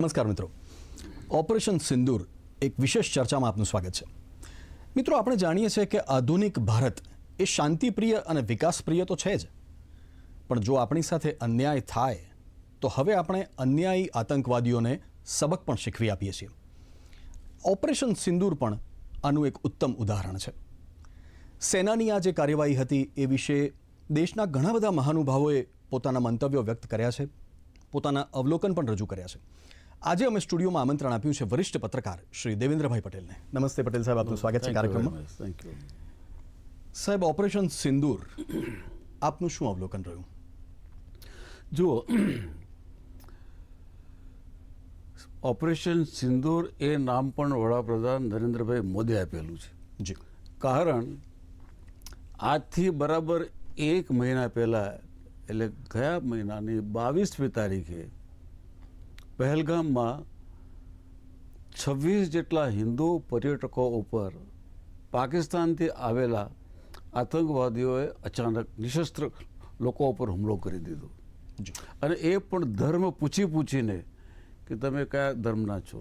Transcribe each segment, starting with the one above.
નમસ્કાર મિત્રો, ઓપરેશન સિંદૂર એક વિશેષ ચર્ચામાં આપનું સ્વાગત છે. મિત્રો, આપણે જાણીએ છીએ કે આધુનિક ભારત એ શાંતિપ્રિય અને વિકાસપ્રિય તો છે જ, પણ જો આપણી સાથે અન્યાય થાય તો હવે આપણે અન્યાયી આતંકવાદીઓને સબક પણ શીખવી આપીએ છીએ. ઓપરેશન સિંદૂર પણ આનું એક ઉત્તમ ઉદાહરણ છે. સેનાની આ જે કાર્યવાહી હતી એ વિશે દેશના ઘણા બધા મહાનુભાવોએ પોતાના મંતવ્યો વ્યક્ત કર્યા છે, પોતાના અવલોકન પણ રજૂ કર્યા છે. આજે અમે સ્ટુડિયોમાં આમંત્રણ આપ્યું છે વરિષ્ઠ પત્રકાર શ્રી દેવેન્દ્રભાઈ પટેલને. નમસ્તે પટેલ સાહેબ, આપનું સ્વાગત છે કાર્યક્રમમાં. સાહેબ, ઓપરેશન સિંદૂર આપનું શું અવલોકન રહ્યું? જુઓ, ઓપરેશન સિંદૂર એ નામ પણ વડાપ્રધાન નરેન્દ્રભાઈ મોદી આપેલું છે. જી. કારણ આજથી બરાબર એક મહિના પહેલાં, એટલે ગયા મહિનાની 22મી તારીખે પહેલગામમાં 26 જેટલા હિન્દુ પર્યટકો ઉપર પાકિસ્તાનથી આવેલા આતંકવાદીઓએ અચાનક નિશસ્ત્ર લોકો ઉપર હુમલો કરી દીધો. અને એ પણ ધર્મ પૂછીને કે તમે કયા ધર્મના છો.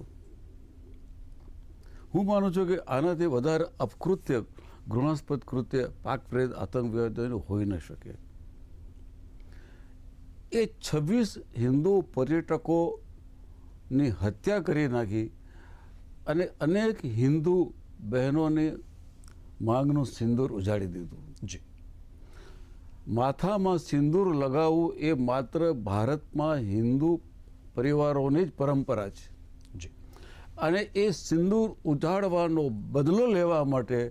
હું માનું છું કે આનાથી વધારે અપકૃત્ય, ઘૃણાસ્પદ કૃત્ય પાક પ્રેરિત આતંકવાદીઓનું હોઈ ન શકે. એ 26 હિન્દુ પર્યટકોની હત્યા કરી નાખી અને અનેક હિન્દુ બહેનોની માંગનું સિંદૂર ઉજાડી દીધું. જી. માથામાં સિંદૂર લગાવવું એ માત્ર ભારતમાં હિન્દુ પરિવારોની જ પરંપરા છે. જી. અને એ સિંદૂર ઉજાડવાનો બદલો લેવા માટે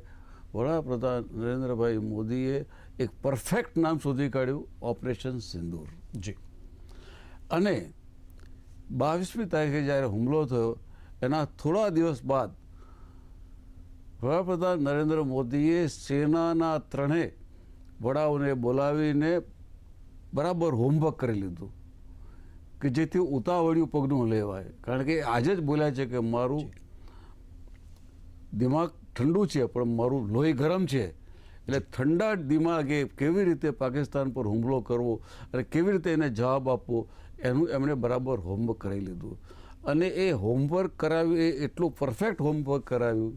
વડાપ્રધાન નરેન્દ્રભાઈ મોદીએ એક પરફેક્ટ નામ શોધી કાઢ્યું, ઓપરેશન સિંદૂર. જી. અને 22મી તારીખે જ્યારે હુમલો થયો એના થોડા દિવસ બાદ વડાપ્રધાન નરેન્દ્ર મોદીએ સેનાના ત્રણેય વડાઓને બોલાવીને બરાબર હોમવર્ક કરી લીધું કે જેથી ઉતાવળિયું પગલું લેવાય. કારણ કે આજે જ બોલ્યા છે કે મારું દિમાગ ઠંડુ છે પણ મારું લોહી ગરમ છે. એટલે ઠંડા દિમાગે કેવી રીતે પાકિસ્તાન પર હુમલો કરવો અને કેવી રીતે એને જવાબ આપવો એનું એમણે બરાબર હોમવર્ક કરાવી લીધું. અને એ હોમવર્ક કરાવ્યું, એ એટલું પરફેક્ટ હોમવર્ક કરાવ્યું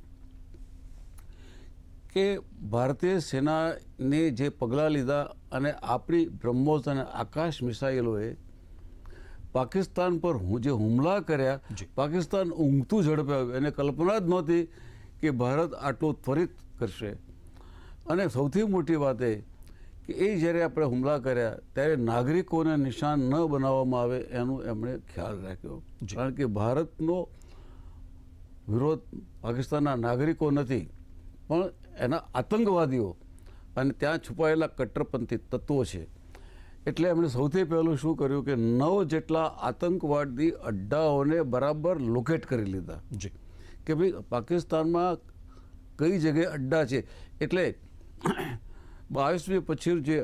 કે ભારતીય સેનાને જે પગલાં લીધા અને આપણી બ્રહ્મોસ અને આકાશ મિસાઇલોએ પાકિસ્તાન પર જે હુમલા કર્યા, પાકિસ્તાન ઊંઘતું ઝડપે આવ્યું. એને કલ્પના જ નહોતી કે ભારત આટલું ત્વરિત કરશે. અને સૌથી મોટી વાત એ કે એ જ્યારે આપણે હુમલા કર્યા ત્યારે નાગરિકોને નિશાન ન બનાવવામાં આવે એનું એમણે ખ્યાલ રાખ્યો. કારણ કે ભારતનો વિરોધ પાકિસ્તાનના નાગરિકો નથી પણ એના આતંકવાદીઓ અને ત્યાં છુપાયેલા કટ્ટરપંથી તત્વો છે. એટલે એમણે સૌથી પહેલું શું કર્યું કે 9 જેટલા આતંકવાદી અડ્ડાઓને બરાબર લોકેટ કરી લીધા. જી. કે ભાઈ પાકિસ્તાનમાં કઈ જગ્યાએ અડ્ડા છે. એટલે 22મી પછી જે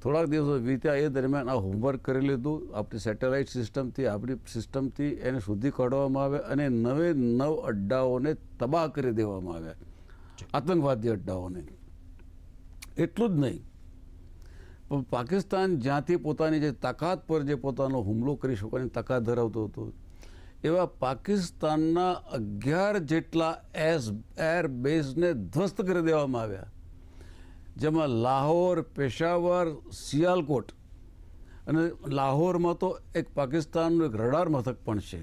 થોડાક દિવસો વીત્યા એ દરમિયાન આ હોમવર્ક કરી લીધું. આપણી સેટેલાઇટ સિસ્ટમથી, આપણી સિસ્ટમથી એને શોધી કાઢવામાં આવે અને 9 અડ્ડાઓને તબાહ કરી દેવામાં આવ્યા, આતંકવાદી અડ્ડાઓને. એટલું જ નહીં, પણ પાકિસ્તાન જ્યાંથી પોતાની જે તાકાત પર જે પોતાનો હુમલો કરી શકવાની તાકાત ધરાવતો હતો એવા પાકિસ્તાનના 11 જેટલા એર બેઝને ધ્વસ્ત કરી દેવામાં આવ્યા, જેમાં લાહોર, પેશાવર, સિયાલકોટ અને લાહોરમાં તો એક પાકિસ્તાનનું એક રડાર મથક પણ છે.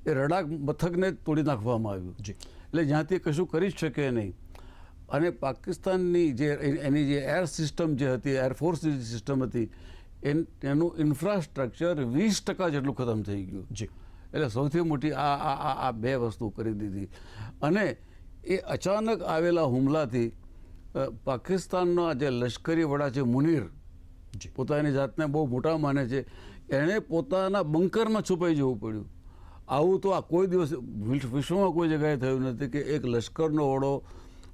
એ રડાર મથકને તોડી નાખવામાં આવ્યું. એટલે જ્યાંથી કશું કરી જ શકે નહીં. અને પાકિસ્તાનની જે એની જે એર સિસ્ટમ જે હતી, એરફોર્સની જે સિસ્ટમ હતી, એનું ઇન્ફ્રાસ્ટ્રક્ચર 20% જેટલું ખતમ થઈ ગયું. જી. એટલે સૌથી મોટી આ બે વસ્તુ કરી દીધી. અને એ અચાનક આવેલા હુમલાથી પાકિસ્તાનના જે લશ્કરી વડા છે મુનીર, પોતાની જાતને બહુ મોટા માને છે, એણે પોતાના બંકરમાં છુપાઈ જવું પડ્યું. આવું તો આ કોઈ દિવસ વિશ્વમાં કોઈ જગ્યાએ થયું નથી કે એક લશ્કરનો વડો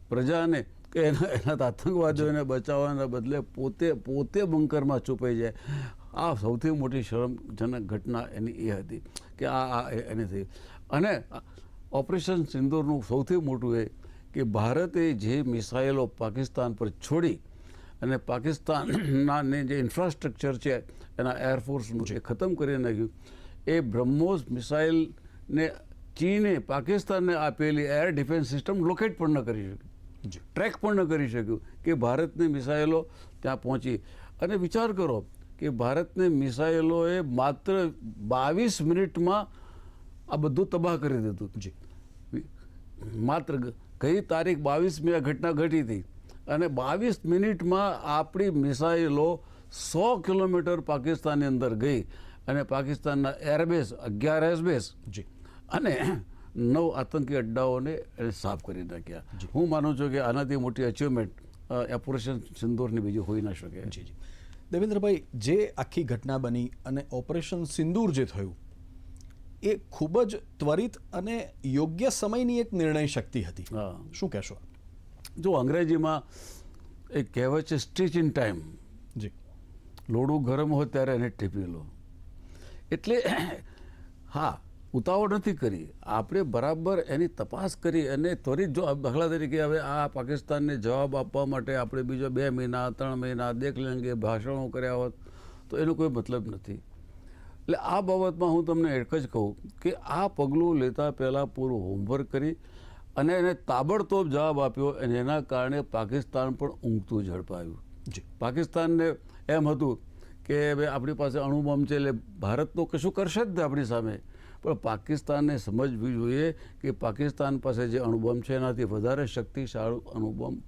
પ્રજાને કે એના આતંકવાદીઓને બચાવવાના બદલે પોતે બંકરમાં છુપાઈ જાય. આ સૌથી મોટી શરમજનક ઘટના એની એ હતી કે આ એને થઈ. અને ઓપરેશન સિંદૂરનું સૌથી મોટું એ કે ભારતે જે મિસાઇલો પાકિસ્તાન પર છોડી અને પાકિસ્તાનના જે ઇન્ફ્રાસ્ટ્રક્ચર છે એના એરફોર્સનું એ ખતમ કરી નાખ્યું. એ બ્રહ્મોસ મિસાઇલને ચીને પાકિસ્તાનને આપેલી એર ડિફેન્સ સિસ્ટમ લોકેટ પણ ન કરી શક્યું, ટ્રેક પણ ન કરી શક્યું કે ભારતની મિસાઇલો ત્યાં પહોંચી. અને વિચાર કરો કે ભારતની મિસાઇલોએ માત્ર 22 મિનિટમાં આ બધું તબાહ કરી દીધું. માત્ર કઈ તારીખ 22મી આ ઘટના ઘટી હતી અને 22 મિનિટમાં આપણી મિસાઇલો 100 કિલોમીટર પાકિસ્તાનની અંદર ગઈ અને પાકિસ્તાનના એરબેઝ 11 એરબેઝ અને 9 આતંકી અડ્ડાઓને એને સાફ કરી નાખ્યા. હું માનું છું કે આનાથી મોટી અચીવમેન્ટ ઓપરેશન સિંદૂરની બીજી હોઈ ના શકે. જી જી દેવેન્દ્રભાઈ, જે આખી ઘટના બની અને ઓપરેશન સિંદૂર જે થયું એ ખૂબ જ ત્વરિત અને યોગ્ય સમયની એક નિર્ણય શક્તિ હતી. શું કહેશો? જો અંગ્રેજીમાં એક કહેવત છે સ્ટીચ ઇન ટાઈમ. જી, લોડું ગરમ હોય ત્યારે એને ટીપી લો. એટલે હા, ઉતાવળ નથી કરી, આપણે બરાબર એની તપાસ કરી અને ત્વરિત. જો દાખલા તરીકે હવે આ પાકિસ્તાનને જવાબ આપવા માટે આપણે બીજો 2 મહિના 3 મહિના દેખ લેંગે ભાષણો કર્યા હોત તો એનો કોઈ મતલબ નથી. એટલે આ બાબતમાં હું તમને એક જ કહું કે આ પગલું લેતા પહેલાં પૂરું હોમવર્ક કરી અને એને તાબડતોબ જવાબ આપ્યો અને એના કારણે પાકિસ્તાન પણ ઊંઘતું ઝડપાયું. પાકિસ્તાનને એમ હતું કે ભાઈ આપણી પાસે અણુબોમ્બ છે એટલે ભારત તો કશું કરશે જ નહીં આપણી સામે. પણ પાકિસ્તાનને સમજવી જોઈએ કે પાકિસ્તાન પાસે જે અણુબોમ્બ છે એનાથી વધારે શક્તિશાળી અણુબોમ્બ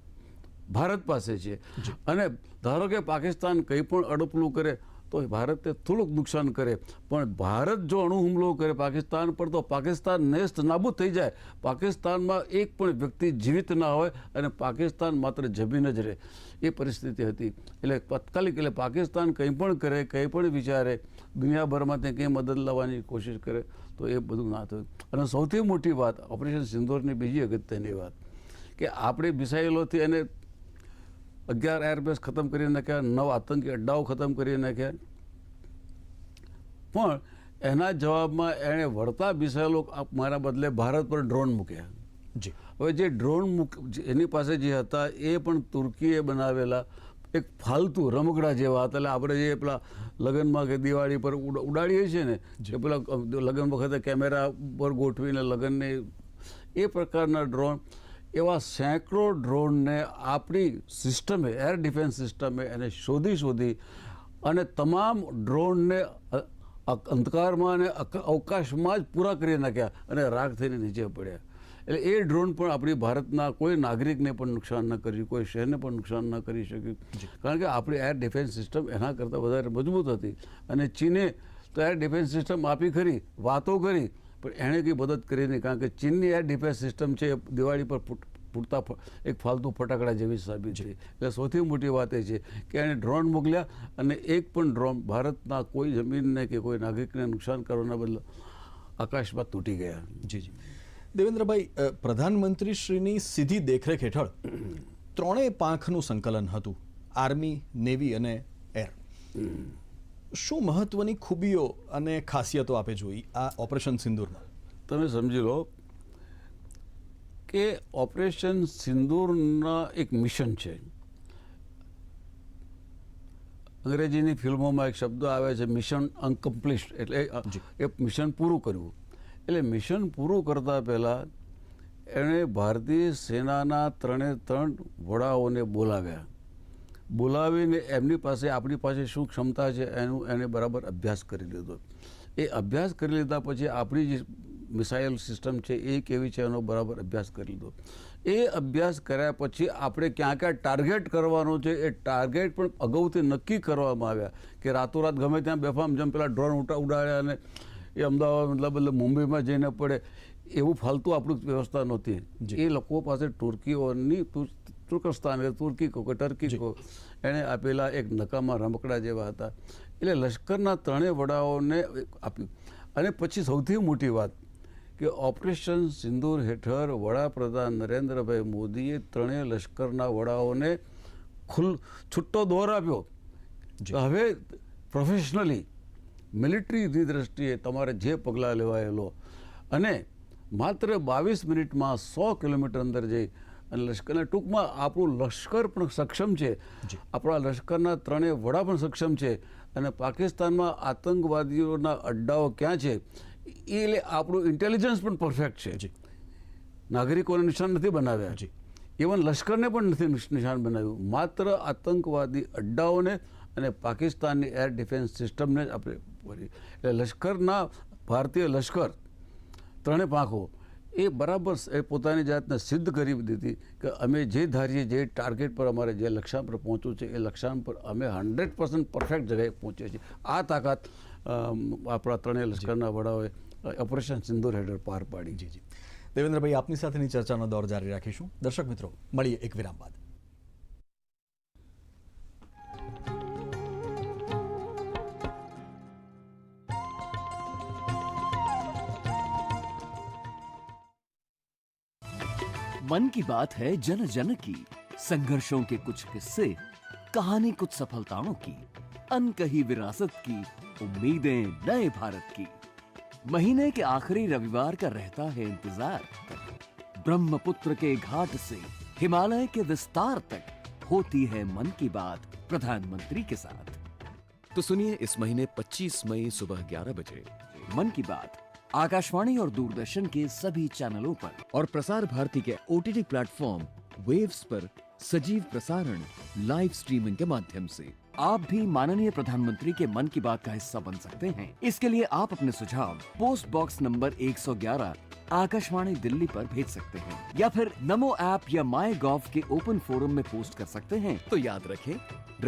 ભારત પાસે છે. અને ધારો કે પાકિસ્તાન કંઈ પણ અડપલું કરે તો ભારતને થોડુંક નુકસાન કરે, પણ ભારત જો અણુ હુમલો કરે પાકિસ્તાન પર તો પાકિસ્તાન નેસ્ત નાબૂદ થઈ જાય. પાકિસ્તાનમાં એક પણ વ્યક્તિ જીવિત ના હોય અને પાકિસ્તાન માત્ર જમીન જ રહે, એ પરિસ્થિતિ હતી. એટલે તાત્કાલિક એટલે પાકિસ્તાન કંઈ પણ કરે, કંઈ પણ વિચારે, દુનિયાભરમાંથી કંઈ મદદ લાવવાની કોશિશ કરે તો એ બધું ના થયું. અને સૌથી મોટી વાત ઓપરેશન સિંદૂરની બીજી અગત્યની વાત કે આપણે મિસાઇલોથી એને 11 એરબેઝ ખતમ કરી નાખ્યા, 9 આતંકી અડ્ડાઓ ખતમ કરી નાખ્યા, પણ એના જવાબમાં એણે વળતા મિસાઇલો મારા બદલે ભારત પર ડ્રોન મૂક્યા. જી, હવે જે ડ્રોન એની પાસે જે હતા એ પણ તુર્કીએ બનાવેલા એક ફાલતુ રમકડા જેવા હતા. એટલે આપણે જે પેલા લગ્નમાં કે દિવાળી પર ઉડાડીએ છીએ ને, કે પેલા લગ્ન વખતે કેમેરા પર ગોઠવીને લગ્નને એ પ્રકારના ડ્રોન, એવા સેંકડો ડ્રોનને આપણી સિસ્ટમે, એર ડિફેન્સ સિસ્ટમે એને શોધી અને તમામ ડ્રોનને અંધકારમાં અને અવકાશમાં જ પૂરા કરી નાખ્યા અને રાખ થઈને નીચે પડ્યા. એટલે એ ડ્રોન પણ આપણી ભારતના કોઈ નાગરિકને પણ નુકસાન ન કર્યું, કોઈ શહેરને પણ નુકસાન ન કરી શક્યું, કારણ કે આપણી એર ડિફેન્સ સિસ્ટમ એના કરતાં વધારે મજબૂત હતી. અને ચીને તો એર ડિફેન્સ સિસ્ટમ આપી ખરી, વાતો કરી, પણ એણે કંઈ મદદ કરી નહીં, કારણ કે ચીનની એર ડિફેન્સ સિસ્ટમ છે એ દિવાળી પર ફૂટતા એક ફાલતુ ફટાકડા જેવી સાબિત થઈ. એટલે સૌથી મોટી વાત એ છે કે એણે ડ્રોન મોકલ્યા અને એક પણ ડ્રોન ભારતના કોઈ જમીનને કે કોઈ નાગરિકને નુકસાન કરવાના બદલે આકાશમાં તૂટી ગયા. જી જી દેવેન્દ્રભાઈ, પ્રધાનમંત્રી શ્રીની સીધી દેખરેખ હેઠળ 3 પાંખનું સંકલન હતું, આર્મી, નેવી અને એર. શું મહત્વની ખૂબીઓ અને ખાસિયતો આપે જોઈ આ ઓપરેશન સિંદૂરમાં? તમે સમજી લો કે ઓપરેશન સિંદૂરના એક મિશન છે. અંગ્રેજીની ફિલ્મોમાં એક શબ્દ આવે છે મિશન અનકમ્પ્લીટ, એટલે એ મિશન પૂરું કર્યું. એટલે મિશન પૂરું કરતાં પહેલાં એણે ભારતીય સેનાના 3 વડાઓને બોલાવીને એમની પાસે આપણી પાસે શું ક્ષમતા છે એને બરાબર અભ્યાસ કરી લીધો. એ અભ્યાસ કરી લીધા પછી આપણી જે મિસાઇલ સિસ્ટમ છે એ કેવી છે એનો બરાબર અભ્યાસ કરી લીધો. એ અભ્યાસ કર્યા પછી આપણે ક્યાં ક્યાં ટાર્ગેટ કરવાનો છે એ ટાર્ગેટ પણ અગાઉથી નક્કી કરવામાં આવ્યા કે રાતોરાત ગમે ત્યાં બેફામ જેમ પેલા ડ્રોન ઉડાડ્યા અને એ અમદાવાદ મતલબ મુંબઈમાં જઈને પડે એવું ફાલતુ આપણું વ્યવસ્થા નહોતી. એ લોકો પાસે તુર્કીઓની તુર્કસ્તાન તુર્કી કહો કે ટર્કી કહો એણે આપેલા એક નકામા રમકડા જેવા હતા. એટલે લશ્કરના 3 વડાઓને આપ્યું. અને પછી સૌથી મોટી વાત કે ઓપરેશન સિંદૂર હેઠળ વડાપ્રધાન નરેન્દ્રભાઈ મોદીએ 3 લશ્કરના વડાઓને છૂટો દોર આપ્યો. હવે પ્રોફેશનલી મિલિટરીની દ્રષ્ટિએ તમારે જે પગલાં લેવાયેલો અને માત્ર 22 મિનિટમાં 100 કિલોમીટર અંદર જઈ અને લશ્કરના ટૂંકમાં આપણું લશ્કર પણ સક્ષમ છે, આપણા લશ્કરના ત્રણેય વડા પણ સક્ષમ છે, અને પાકિસ્તાનમાં આતંકવાદીઓના અડ્ડાઓ ક્યાં છે એટલે આપણું ઇન્ટેલિજન્સ પણ પરફેક્ટ છે. નાગરિકોને નિશાન નથી બનાવ્યા, ઇવન લશ્કરને પણ નથી નિશાન બનાવ્યું, માત્ર આતંકવાદી અડ્ડાઓને અને પાકિસ્તાનની એર ડિફેન્સ સિસ્ટમને જ આપણે એટલે લશ્કરના ભારતીય લશ્કર ત્રણે પાંખો એ બરાબર એ પોતાની જાતને સિદ્ધ કરી દીધી કે અમે જે ધારીએ જે ટાર્ગેટ પર અમારે જે લક્ષ્યાંક પર પહોંચવું છે એ લક્ષ્યાંક પર અમે 100% પરફેક્ટ જગ્યાએ પહોંચીએ છીએ. આ તાકાત આપણા ત્રણેય લશ્કરના વડાઓએ ઓપરેશન સિંદૂર હેઠળ પાર પાડી. જી દેવેન્દ્રભાઈ, આપની સાથેની ચર્ચાનો દોર જારી રાખીશું. દર્શક મિત્રો, મળીએ એક વિરામ બાદ. मन की बात है जन जन की, संघर्षों के कुछ किस्से, कहानी कुछ सफलताओं की, अनकही विरासत की, उम्मीदें नए भारत की. महीने के आखिरी रविवार का रहता है इंतजार. ब्रह्मपुत्र के घाट से हिमालय के विस्तार तक होती है मन की बात प्रधानमंत्री के साथ. तो सुनिए इस महीने 25 मई सुबह 11 बजे मन की बात आकाशवाणी और दूरदर्शन के सभी चैनलों पर और प्रसार भारती के OTT प्लेटफॉर्म वेव्स पर सजीव प्रसारण लाइव स्ट्रीमिंग के माध्यम से. आप भी माननीय प्रधानमंत्री के मन की बात का हिस्सा बन सकते हैं. इसके लिए आप अपने सुझाव post box number 111 Akashvani Delhi पर भेज सकते हैं, या फिर नमो ऐप या माई गॉव के ओपन फोरम में पोस्ट कर सकते हैं. तो याद रखें,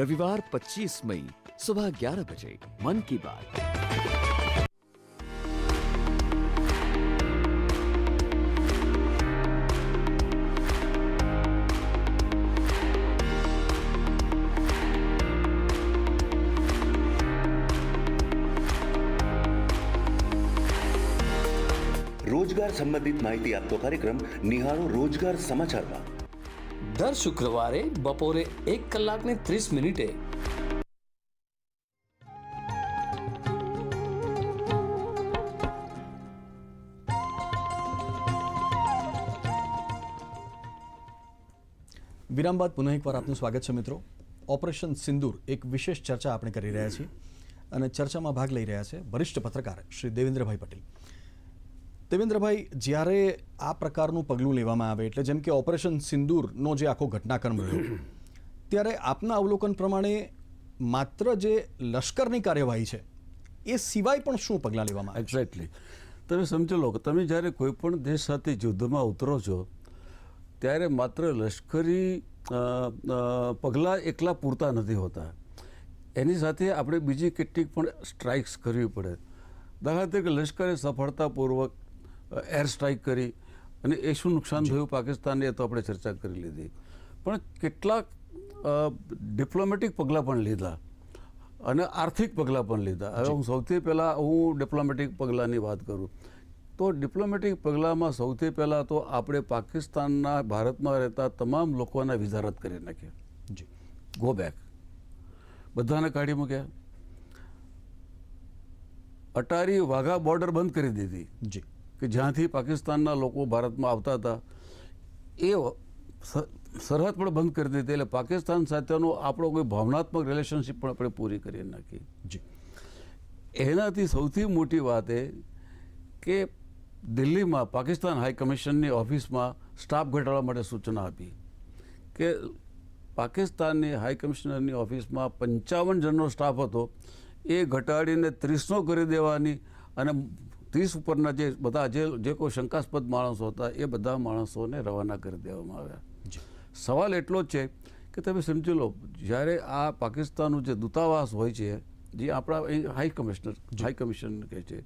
रविवार 25 मई सुबह 11 बजे मन की बात. રોજગાર સંબંધિત માહિતી આપતો કાર્યક્રમ નિહાળો રોજગાર સમાચારમાં દર શુક્રવારે બપોરે 1:30 વિરામ બાદ પુનઃ એકવાર આપનું સ્વાગત છે મિત્રો. ઓપરેશન સિંદૂર એક વિશેષ ચર્ચા આપણે કરી રહ્યા છીએ અને ચર્ચામાં ભાગ લઈ રહ્યા છે વરિષ્ઠ પત્રકાર શ્રી દેવેન્દ્રભાઈ પટેલ. દેવેન્દ્રભાઈ, જ્યારે આ પ્રકારનું પગલું લેવામાં આવે એટલે જેમ કે ઓપરેશન સિંદૂરનો જે આખો ઘટનાક્રમ રહ્યો, ત્યારે આપના અવલોકન પ્રમાણે માત્ર જે લશ્કરની કાર્યવાહી છે એ સિવાય પણ શું પગલાં લેવામાં આવે? એક્ઝેક્ટલી. તમે સમજી લો કે તમે જ્યારે કોઈ પણ દેશ સાથે યુદ્ધમાં ઉતરો છો ત્યારે માત્ર લશ્કરી પગલાં એકલા પૂરતા નથી હોતા, એની સાથે આપણે બીજી કેટલીક પણ સ્ટ્રાઇક્સ કરવી પડે. દાખલા તરીકે લશ્કરે સફળતાપૂર્વક એર સ્ટ્રાઇક કરી અને એ શું નુકસાન થયું પાકિસ્તાનને, એ તો આપણે ચર્ચા કરી લીધી. પણ કેટલાક ડિપ્લોમેટિક પગલાં પણ લીધા અને આર્થિક પગલાં પણ લીધા. હવે હું સૌથી પહેલાં ડિપ્લોમેટિક પગલાંની વાત કરું તો ડિપ્લોમેટિક પગલાંમાં સૌથી પહેલાં તો આપણે પાકિસ્તાનના ભારતમાં રહેતા તમામ લોકોના વિઝા રદ કરી નાખ્યા. જી, ગો બેક, બધાને કાઢી મૂક્યા. અટારી વાઘા બોર્ડર બંધ કરી દીધી. જી, કે જ્યાંથી પાકિસ્તાનના લોકો ભારતમાં આવતા હતા એ સરહદ પણ બંધ કરી દીધી. એટલે પાકિસ્તાન સાથેનો આપણો કોઈ ભાવનાત્મક રિલેશનશીપ પણ આપણે પૂરી કરી નાખી. જી, એનાથી સૌથી મોટી વાત એ કે દિલ્હીમાં પાકિસ્તાન હાઈ કમિશનની ઓફિસમાં સ્ટાફ ઘટાડવા માટે સૂચના આપી કે પાકિસ્તાનની હાઈ કમિશનરની ઓફિસમાં 55 જણનો સ્ટાફ હતો એ ઘટાડીને 30નો કરી દેવાની અને 30 ઉપરના જે બધા જે કોઈ શંકાસ્પદ માણસો હતા એ બધા માણસોને રવાના કરી દેવામાં આવ્યા. સવાલ એટલો જ છે કે તમે સમજી લો, જ્યારે આ પાકિસ્તાનનું જે દૂતાવાસ હોય છે, જે આપણા હાઈ કમિશન કહે છે,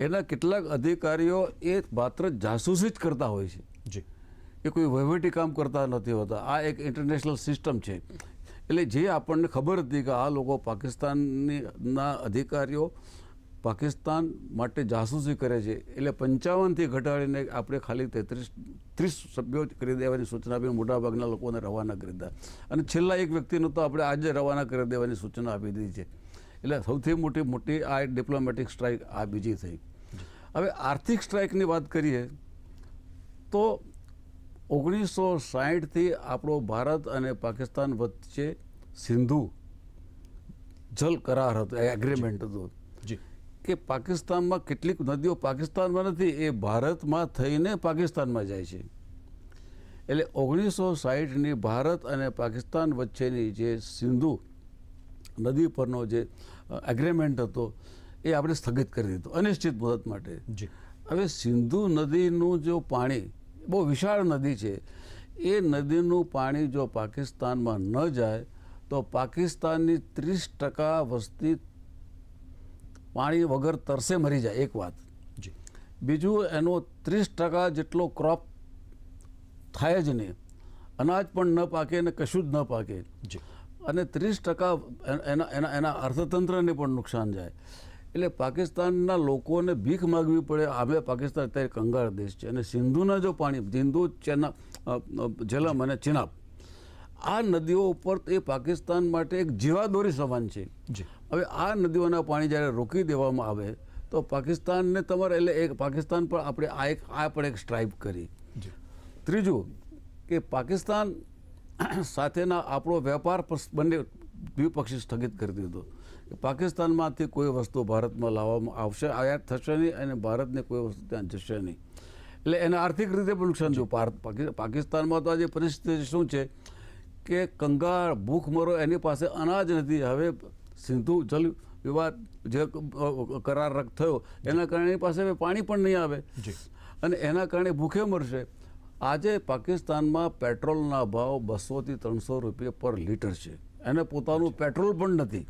એના કેટલાક અધિકારીઓ એ માત્ર જાસૂસી જ કરતા હોય છે. જી, એ કોઈ વહીવટી કામ કરતા નથી હોતા. આ એક ઇન્ટરનેશનલ સિસ્ટમ છે. એટલે જે આપણને ખબર હતી કે આ લોકો પાકિસ્તાનના અધિકારીઓ પાકિસ્તાન માટે જાસૂસી કરે છે, એટલે 55થી ઘટાડીને આપણે ખાલી 30 સભ્યો કરી દેવાની સૂચના આપી મોટાભાગના લોકોને રવાના કરી દીધા. અને છેલ્લા એક વ્યક્તિને તો આપણે આજે રવાના કરી દેવાની સૂચના આપી દીધી છે. એટલે સૌથી મોટી આ ડિપ્લોમેટિક સ્ટ્રાઇક આ બીજી થઈ. હવે આર્થિક સ્ટ્રાઇકની વાત કરીએ તો 1960થી આપણો ભારત અને પાકિસ્તાન વચ્ચે સિંધુ જલ કરાર હતો, એગ્રીમેન્ટ હતો જી કે પાકિસ્તાનમાં કેટલીક નદીઓ પાકિસ્તાનમાં નથી, એ ભારતમાં થઈને પાકિસ્તાનમાં જાય છે. એટલે 1960ની ભારત અને પાકિસ્તાન વચ્ચેની જે સિંધુ નદી પરનો જે એગ્રીમેન્ટ હતો એ આપણે સ્થગિત કરી દીધો અનિશ્ચિત મુદત માટે. જી હવે સિંધુ નદીનું જો પાણી બહુ વિશાળ નદી છે, એ નદીનું પાણી જો પાકિસ્તાનમાં ન જાય તો પાકિસ્તાનની 30% વસ્તી પાણી વગર તરસે મરી જાય, એક વાત. જી બીજું, એનો 30% જેટલો ક્રોપ થાય જ નહીં, અનાજ પણ ન પાકે અને કશું જ ન પાકે, જી અને 30% એના અર્થતંત્રને પણ નુકસાન જાય. એટલે પાકિસ્તાનના લોકોને ભીખ માગવી પડે. હવે પાકિસ્તાન અત્યારે કંગાળ દેશ છે અને સિંધુના જો પાણી, સિંધુ, ઝેલમ અને ચિનાબ, આ નદીઓ ઉપર એ પાકિસ્તાન માટે એક જીવાદોરી સમાન છે. જી હવે આ નદીઓના પાણી જ્યારે રોકી દેવામાં આવે તો પાકિસ્તાનને તમારે એટલે એક પાકિસ્તાન પર આપણે આ પણ એક સ્ટ્રાઇક કરી. જી ત્રીજું કે પાકિસ્તાન સાથેના આપણો વેપાર બંને દ્વિપક્ષી સ્થગિત કરી દીધો. પાકિસ્તાનમાંથી કોઈ વસ્તુ ભારતમાં લાવવામાં આવશે, આયાત થશે નહીં, અને ભારતને કોઈ વસ્તુ ત્યાં જશે નહીં. એટલે એને આર્થિક રીતે પણ નુકસાન થયું. પાકિસ્તાનમાં તો આજે પરિસ્થિતિ શું છે કે કંગાળ ભૂખમરો, એની પાસે અનાજ નથી. હવે સિંધુ જલ વિવાદ જે કરાર રદ થયો એના કારણે એની પાસે હવે પાણી પણ નહીં આવે જી અને એના કારણે ભૂખે મરશે. આજે પાકિસ્તાનમાં પેટ્રોલના ભાવ 200 થી 300 રૂપિયા પર લીટર છે. એને પોતાનું પેટ્રોલ પણ નથી,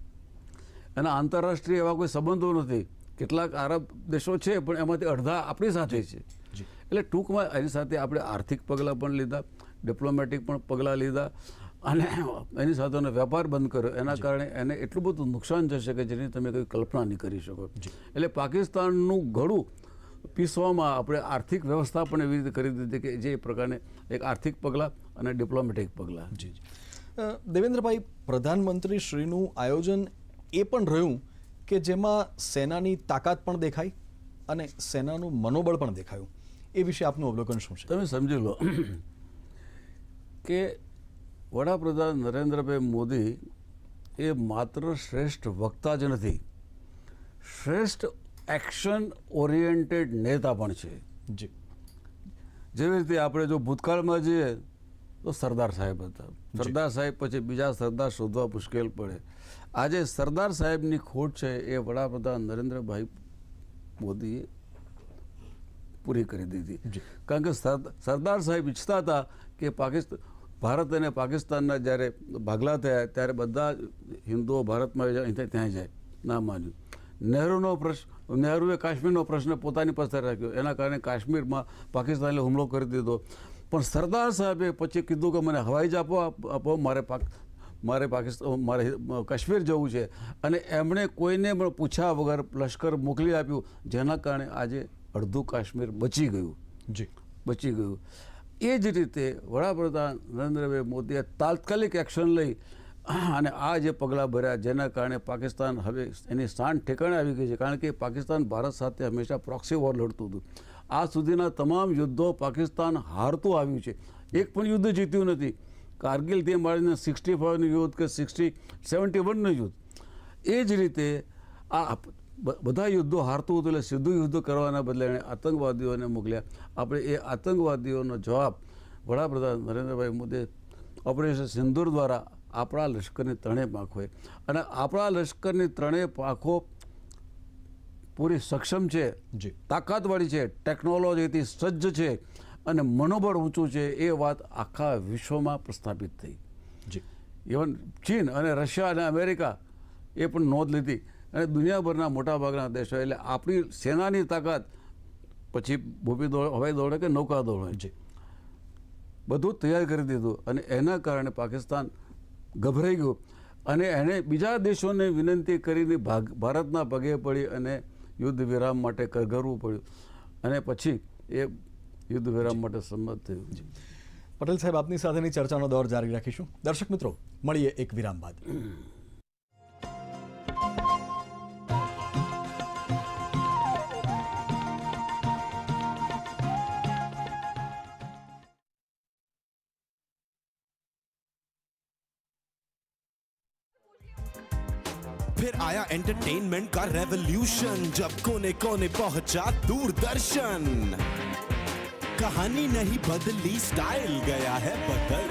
એના આંતરરાષ્ટ્રીય એવા કોઈ સંબંધો નથી. કેટલાક આરબ દેશો છે પણ એમાંથી અડધા આપણી સાથે છે. એટલે ટૂંકમાં એની સાથે આપણે આર્થિક પગલાં પણ લીધા, ડિપ્લોમેટિક પણ પગલાં લીધા, અને એની સાથેનો વેપાર બંધ કર્યો. એના કારણે એને એટલું બધું નુકસાન જશે કે જેની તમે કોઈ કલ્પના નહીં કરી શકો. એટલે પાકિસ્તાનનું ગળું પીસવામાં આપણે આર્થિક વ્યવસ્થા પણ એવી રીતે કરી દીધી કે જે પ્રકારે એક આર્થિક પગલાં અને ડિપ્લોમેટિક પગલાં. જી દેવેન્દ્રભાઈ, પ્રધાનમંત્રી શ્રીનું આયોજન એ પણ રહ્યું કે જેમાં સેનાની તાકાત પણ દેખાઈ અને સેનાનું મનોબળ પણ દેખાયું. એ વિશે આપનું અવલોકન શું છે? તમે સમજી લો કે વડાપ્રધાન નરેન્દ્રભાઈ મોદી એ માત્ર શ્રેષ્ઠ વક્તા જ નથી, શ્રેષ્ઠ એક્શન ઓરિએન્ટેડ નેતા પણ છે. જી જેવી રીતે આપણે જો ભૂતકાળમાં જઈએ તો સરદાર સાહેબ હતા. સરદાર સાહેબ પછી બીજા સરદાર શોધવા મુશ્કેલ પડે. આજે સરદાર સાહેબની ખોટ છે એ વડાપ્રધાન નરેન્દ્રભાઈ મોદીએ પૂરી કરી દીધી. કારણ કે સરદાર સાહેબ ઈચ્છતા હતા કે ભારત અને પાકિસ્તાનના જ્યારે ભાગલા થયા ત્યારે બધા હિન્દુઓ ભારતમાં ત્યાં જાય, ના માન્યું. નહેરુએ કાશ્મીરનો પ્રશ્ન પોતાની પાસે રાખ્યો, એના કારણે કાશ્મીરમાં પાકિસ્તાને હુમલો કરી દીધો. પણ સરદાર સાહેબે પછી કીધું કે મને હવાઈ જ આપો, મારે કાશ્મીર જવું છે. અને એમણે કોઈને પણ પૂછ્યા વગર લશ્કર મોકલી આપ્યું, જેના કારણે આજે અડધું કાશ્મીર બચી ગયું. એ જ રીતે વડાપ્રધાન નરેન્દ્રભાઈ મોદીએ તાત્કાલિક એક્શન લઈ અને આ જે પગલાં ભર્યા, જેના કારણે પાકિસ્તાન હવે એની શાન ઠેકાણે આવી ગઈ છે. કારણ કે પાકિસ્તાન ભારત સાથે હંમેશા પ્રોક્સી વોર લડતું હતું. આ સુધીના તમામ યુદ્ધો પાકિસ્તાન હારતું આવ્યું છે, એક પણ યુદ્ધ જીત્યું નથી. કારગિલથી માંડીને 65નું યુદ્ધ કે 71નું યુદ્ધ, એ જ રીતે આ બધા યુદ્ધો હારતું હતું. એટલે સીધું યુદ્ધ કરવાના બદલે એણે આતંકવાદીઓને મોકલ્યા. આપણે એ આતંકવાદીઓનો જવાબ વડાપ્રધાન નરેન્દ્રભાઈ મોદીએ ઓપરેશન સિંદૂર દ્વારા આપણા લશ્કરની ત્રણેય પાંખોએ, અને આપણા લશ્કરની ત્રણેય પાંખો પૂરી સક્ષમ છે, તાકાતવાળી છે, ટેકનોલોજીથી સજ્જ છે અને મનોબળ ઊંચું છે. એ વાત આખા વિશ્વમાં પ્રસ્થાપિત થઈ. ઇવન ચીન અને રશિયા અને અમેરિકા એ પણ નોંધ લીધી, અને દુનિયાભરના મોટાભાગના દેશો. એટલે આપણી સેનાની તાકાત પછી ભૂમિ દોડ, હવાઈ દોડ કે નૌકા દોડ હોય, બધું તૈયાર કરી દીધું. અને એના કારણે પાકિસ્તાન ગભરાઈ ગયું અને એણે બીજા દેશોને વિનંતી કરીને ભારતના પગે પડી અને યુદ્ધ વિરામ માટે કરગરવું પડ્યું, અને પછી એ યુદ્ધ વિરામ માટે સંમત થયું. પટેલ સાહેબ, આપની સાથેની ચર્ચાનો દોર જારી રાખીશું. દર્શક મિત્રો, મળીએ એક વિરામ બાદ. फिर आया एंटरटेनमेंट का रेवोल्यूशन, जब कोने कोने पहुंचा दूरदर्शन। कहानी नहीं बदली, स्टाइल गया है बदल।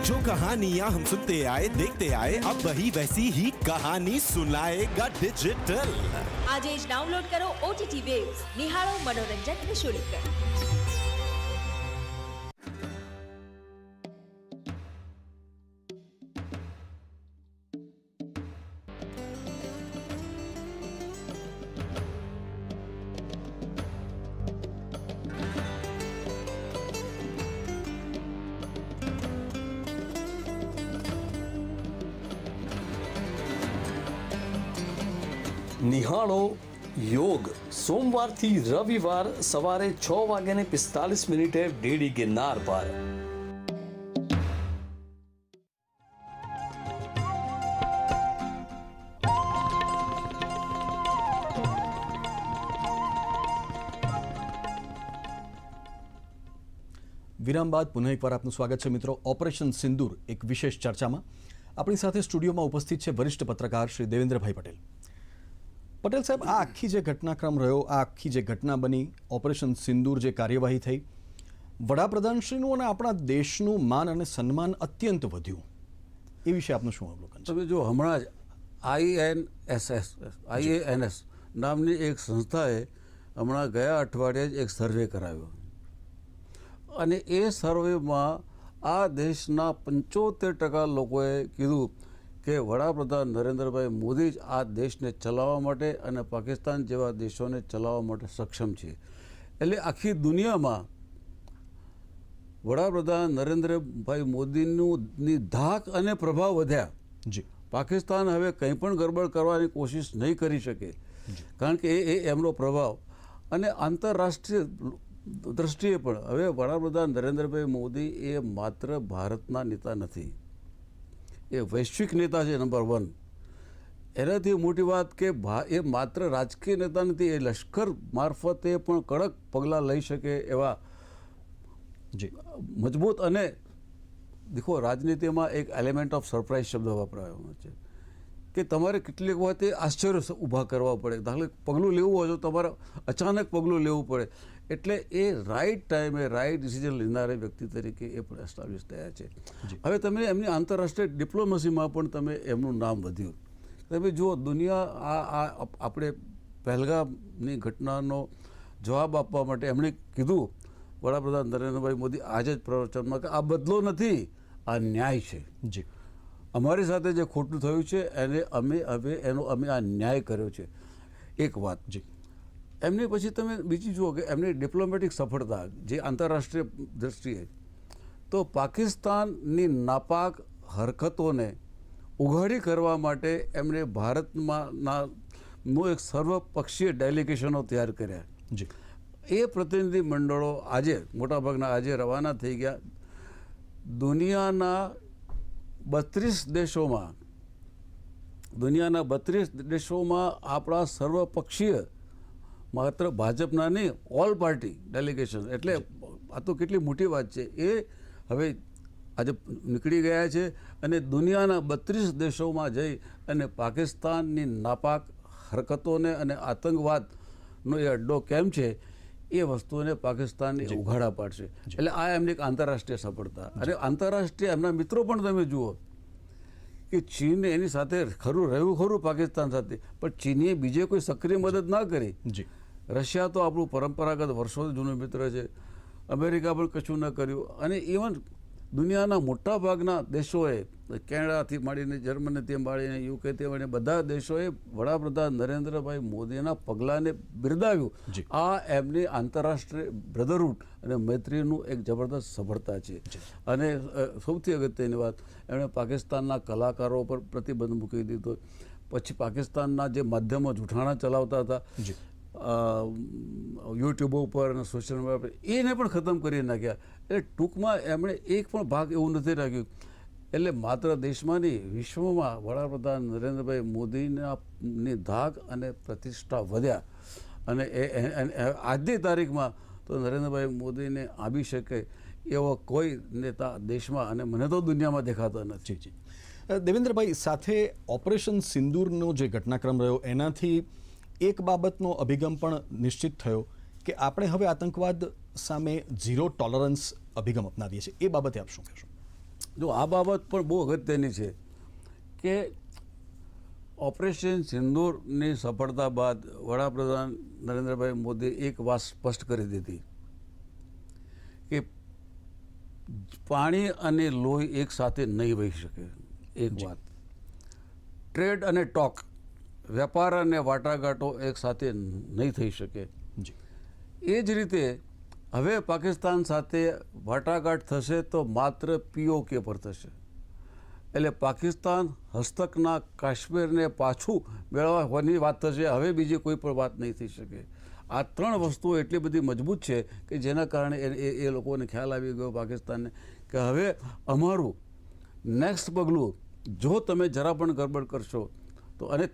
जो कहानियां हम सुनते आए देखते आए, अब वही वैसी ही कहानी सुनाएगा डिजिटल। આજે જ ડાઉનલોડ કરો OTT વેવ્સ, નિહાળો મનોરંજન નિઃશુલ્ક। નિહાળો યોગ સોમવારથી રવિવાર સવારે 6:45 ડીડી ગિરનાર પર। વિરામ બાદ પુનઃ એકવાર આપનું સ્વાગત છે મિત્રો। ઓપરેશન સિંદૂર એક વિશેષ ચર્ચામાં આપણી સાથે સ્ટુડિયોમાં ઉપસ્થિત છે વરિષ્ઠ પત્રકાર શ્રી દેવેન્દ્રભાઈ પટેલ। પટેલ સાહેબ, આ આખી જે ઘટનાક્રમ રહ્યો, આ આખી જે ઘટના બની, ઓપરેશન સિંદૂર જે કાર્યવાહી થઈ, વડાપ્રધાનશ્રીનું અને આપણા દેશનું માન અને સન્માન અત્યંત વધ્યું, એ વિશે આપનું શું અવલોકન છે? તમે જો હમણાં જ IANS નામની એક સંસ્થાએ હમણાં ગયા અઠવાડિયે જ એક સર્વે કરાવ્યો, અને એ સર્વેમાં આ દેશના 75% લોકોએ કીધું કે વડાપ્રધાન નરેન્દ્રભાઈ મોદી જ આ દેશને ચલાવવા માટે અને પાકિસ્તાન જેવા દેશોને ચલાવવા માટે સક્ષમ છે। એટલે આખી દુનિયામાં વડાપ્રધાન નરેન્દ્રભાઈ મોદીની ધાક અને પ્રભાવ વધ્યા। જી, પાકિસ્તાન હવે કંઈ પણ ગડબડ કરવાની કોશિશ નહીં કરી શકે, કારણ કે એ એમનો પ્રભાવ, અને આંતરરાષ્ટ્રીય દ્રષ્ટિએ પણ હવે વડાપ્રધાન નરેન્દ્રભાઈ મોદી એ માત્ર ભારતના નેતા નથી, એ વૈશ્વિક નેતા છે નંબર 1। એનાથી મોટી વાત કે એ માત્ર રાજકીય નેતા નથી, એ લશ્કર મારફતે પણ કડક પગલાં લઈ શકે એવા મજબૂત, અને દેખો રાજનીતિમાં એક એલિમેન્ટ ઓફ સરપ્રાઇઝ શબ્દ વપરાયો છે કે તમારે કેટલીક વખતે આશ્ચર્ય ઊભા કરવા પડે, દાખલા પગલું લેવું હોય તો તમારે અચાનક પગલું લેવું પડે, એટલે એ રાઈટ ટાઈમે રાઈટ ડિસિઝન લેનારા વ્યક્તિ તરીકે એ પણ એસ્ટાબ્લિશ થયા છે। હવે તમે એમની આંતરરાષ્ટ્રીય ડિપ્લોમસીમાં પણ તમે એમનું નામ વધ્યું। તમે જુઓ, દુનિયા આ આપણે પહેલગામની ઘટનાનો જવાબ આપવા માટે એમણે કીધું, વડાપ્રધાન નરેન્દ્રભાઈ મોદી આજે જ પ્રવચનમાં, કે આ બદલો નથી, આ ન્યાય છે। જી, અમારી સાથે જે ખોટું થયું છે એને અમે આ ન્યાય કર્યો છે, એક વાત। જી, એમની પછી તમે બીજી જુઓ કે એમની ડિપ્લોમેટિક સફળતા જે આંતરરાષ્ટ્રીય દ્રષ્ટિએ, તો પાકિસ્તાનની નાપાક હરકતોને ઉઘાડી કરવા માટે એમણે ભારતમાંનું એક સર્વપક્ષીય ડેલિગેશનો તૈયાર કર્યા। જી, એ પ્રતિનિધિ મંડળો આજે મોટાભાગના આજે રવાના થઈ ગયા। દુનિયાના 32 દેશોમાં આપણા સર્વપક્ષીય, માત્ર ભાજપના નહીં, ઓલ પાર્ટી ડેલિગેશન, એટલે આ તો કેટલી મોટી વાત છે। એ હવે આજે નીકળી ગયા છે અને દુનિયાના 32 દેશોમાં જઈ અને પાકિસ્તાનની નાપાક હરકતોને અને આતંકવાદનો એ અડ્ડો કેમ છે એ વસ્તુઓને પાકિસ્તાનને ઉઘાડા પાડશે। એટલે આ એમની એક આંતરરાષ્ટ્રીય સફળતા। અને આંતરરાષ્ટ્રીય એમના મિત્રો પણ તમે જુઓ કે ચીને એની સાથે ખરું પાકિસ્તાન સાથે, પણ ચીને બીજે કોઈ સક્રિય મદદ ના કરી। જી, રશિયા તો આપણું પરંપરાગત વર્ષોથી જૂનું મિત્ર છે, અમેરિકા પણ કશું ન કર્યું, અને ઇવન દુનિયાના મોટા ભાગના દેશોએ, કેનેડાથી માંડીને જર્મનીથી માંડીને યુકેથી માંડીને બધા દેશોએ વડાપ્રધાન નરેન્દ્રભાઈ મોદીના પગલાંને બિરદાવ્યું। આ એમની આંતરરાષ્ટ્રીય બ્રધરહૂડ અને મૈત્રીનું એક જબરદસ્ત સફળતા છે। અને સૌથી અગત્યની વાત, એમણે પાકિસ્તાનના કલાકારો પર પ્રતિબંધ મૂકી દીધો। પછી પાકિસ્તાનના જે માધ્યમો જૂઠાણા ચલાવતા હતા યુટ્યુબ ઉપર અને સોશિયલ મીડિયા પર, એને પણ ખતમ કરી નાખ્યા। એટલે ટૂંકમાં એમણે એક પણ ભાગ એવું નથી રાખ્યું। એટલે માત્ર દેશમાં નહીં, વિશ્વમાં વડાપ્રધાન નરેન્દ્રભાઈ મોદીની ધાક અને પ્રતિષ્ઠા વધ્યા। અને આજની તારીખમાં તો નરેન્દ્રભાઈ મોદીને આંબી શકે એવો કોઈ નેતા દેશમાં અને મને તો દુનિયામાં દેખાતો નથી। જી, દેવેન્દ્રભાઈ, સાથે ઓપરેશન સિંદૂરનો જે ઘટનાક્રમ રહ્યો એનાથી એક બાબતનો અભિગમ પણ નિશ્ચિત થયો કે આપણે હવે આતંકવાદ સામે ઝીરો ટોલરન્સ અભિગમ અપનાવીએ છીએ. એ બાબતે આપ શું કહેશો? જો આ બાબત પણ બહુ અગત્યની છે કે ઓપરેશન સિંદૂરની સફળતા બાદ વડાપ્રધાન નરેન્દ્રભાઈ મોદીએ એક વાત સ્પષ્ટ કરી દીધી કે પાણી અને લોહી એક સાથે નહીં વહી શકે. એક વાત, ટ્રેડ અને ટોક, વેપાર અને વાટાઘાટો એક સાથે નહીં થઈ શકે. જી. એ જ રીતે હવે પાકિસ્તાન સાથે વાટાઘાટ થશે તો માત્ર POK પર થશે. એટલે પાકિસ્તાન હસ્તકના કાશ્મીરને પાછું મેળવવાની વાત થશે. હવે બીજી કોઈ પણ વાત નહીં થઈ શકે. આ ત્રણ વસ્તુઓ એટલી બધી મજબૂત છે કે જેના કારણે એ લોકોને ખ્યાલ આવી ગયો પાકિસ્તાનને કે હવે અમારું નેક્સ્ટ પગલું જો તમે જરા પણ ગડબડ કરશો તો. અને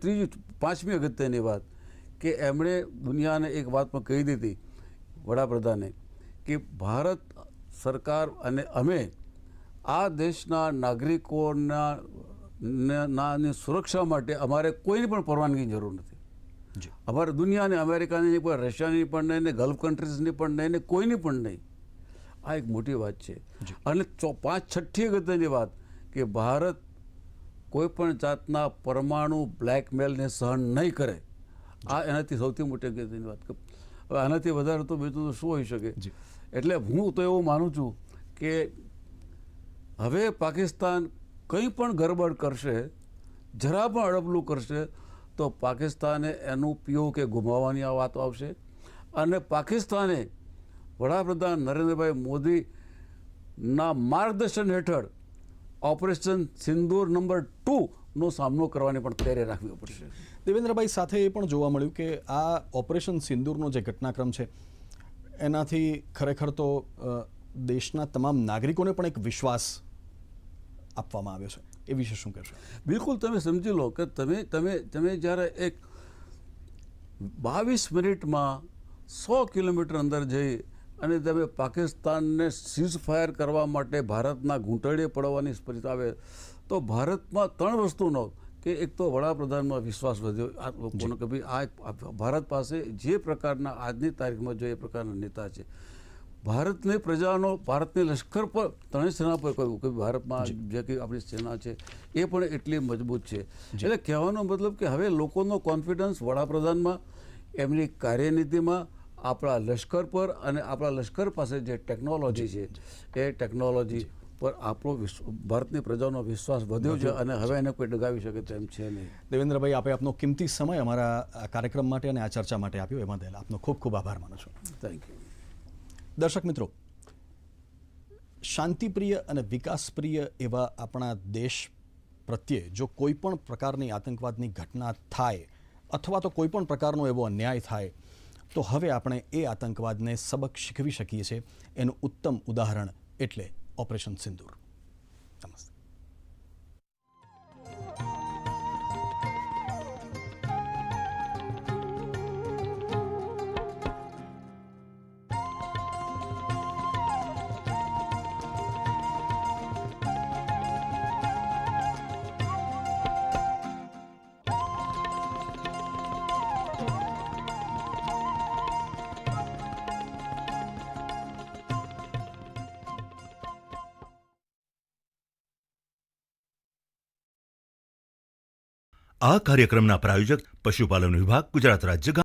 પાંચમી અગત્યની વાત કે એમણે દુનિયાને એક વાત પણ કહી દીધી વડાપ્રધાને કે ભારત સરકાર અને અમે આ દેશના નાગરિકોના સુરક્ષા માટે અમારે કોઈની પણ પરવાનગીની જરૂર નથી. અમારે દુનિયાને અમેરિકાની પણ, રશિયાની પણ નહીં, ને ગલ્ફ કન્ટ્રીઝની પણ નહીં, ને કોઈની પણ નહીં. આ એક મોટી વાત છે. અને છઠ્ઠી અગત્યની વાત કે ભારત કોઈ પણ જાતના પરમાણુ બ્લેકમેલને સહન નહીં કરે. આ એનાથી સૌથી મોટી અગત્યની વાત. હવે આનાથી વધારે તો બીજું તો શું હોઈ શકે? એટલે હું તો એવું માનું છું કે હવે પાકિસ્તાન કંઈ પણ ગરબડ કરશે, જરા પણ અડબલું કરશે તો પાકિસ્તાને એનું POK ગુમાવવાની આ વાત આવશે. અને પાકિસ્તાને વડાપ્રધાન નરેન્દ્રભાઈ મોદીના માર્ગદર્શન હેઠળ ઓપરેશન સિંદૂર નંબર 2નો સામનો કરવાની પણ તૈયારી રાખવી પડશે. દેવેન્દ્રભાઈ, સાથે એ પણ જોવા મળ્યું કે આ ઓપરેશન સિંદૂરનો જે ઘટનાક્રમ છે એનાથી ખરેખર તો દેશના તમામ નાગરિકોને પણ એક વિશ્વાસ આપવામાં આવ્યો છે. એ વિશે શું કહેશો? બિલકુલ, તમે સમજી લો કે તમે જ્યારે એક 22 મિનિટમાં 100 કિલોમીટર અંદર જઈ અને તમે પાકિસ્તાનને સીઝ ફાયર કરવા માટે ભારતના ઘૂંટડીએ પડવાની પરિસ્થિતિ આવે તો ભારતમાં ત્રણ વસ્તુનો કે એક તો વડાપ્રધાનમાં વિશ્વાસ વધ્યો આ લોકોનો કે ભાઈ આ ભારત પાસે જે પ્રકારના આજની તારીખમાં જો એ પ્રકારના નેતા છે. ભારતની પ્રજાનો, ભારતની લશ્કર પર, ત્રણેય સેના પર કહ્યું કે ભારતમાં જે કંઈ આપણી સેના છે એ પણ એટલી મજબૂત છે. એટલે કહેવાનો મતલબ કે હવે લોકોનો કોન્ફિડન્સ વડાપ્રધાનમાં, એમની કાર્યનીતિમાં, આપણા લશ્કર પર અને આપણા લશ્કર પાસે જે ટેકનોલોજી છે એ ટેકનોલોજી પર આપણો ભારતની પ્રજાનો વિશ્વાસ વધ્યો છે અને હવે એને કોઈ ડગાવી શકે તેમ છે નહીં. દેવેન્દ્રભાઈ, આપે આપનો કિંમતી સમય અમારા આ કાર્યક્રમ માટે અને આ ચર્ચા માટે આપ્યો, એમાં બદલ આપનો ખૂબ ખૂબ આભાર માનું છું. Thank you. દર્શક મિત્રો, શાંતિપ્રિય અને વિકાસપ્રિય એવા આપણા દેશ પ્રત્યે જો કોઈ પણ પ્રકારની આતંકવાદની ઘટના થાય અથવા તો કોઈ પણ પ્રકારનો એવો અન્યાય થાય તો હવે આપણે એ આતંકવાદને સબક શીખવી શકીએ છીએ. એનું ઉત્તમ ઉદાહરણ એટલે ઓપરેશન સિંદૂર. નમસ્તે. આ કાર્યક્રમના પ્રાયોજક પશુપાલન વિભાગ, ગુજરાત રાજ્ય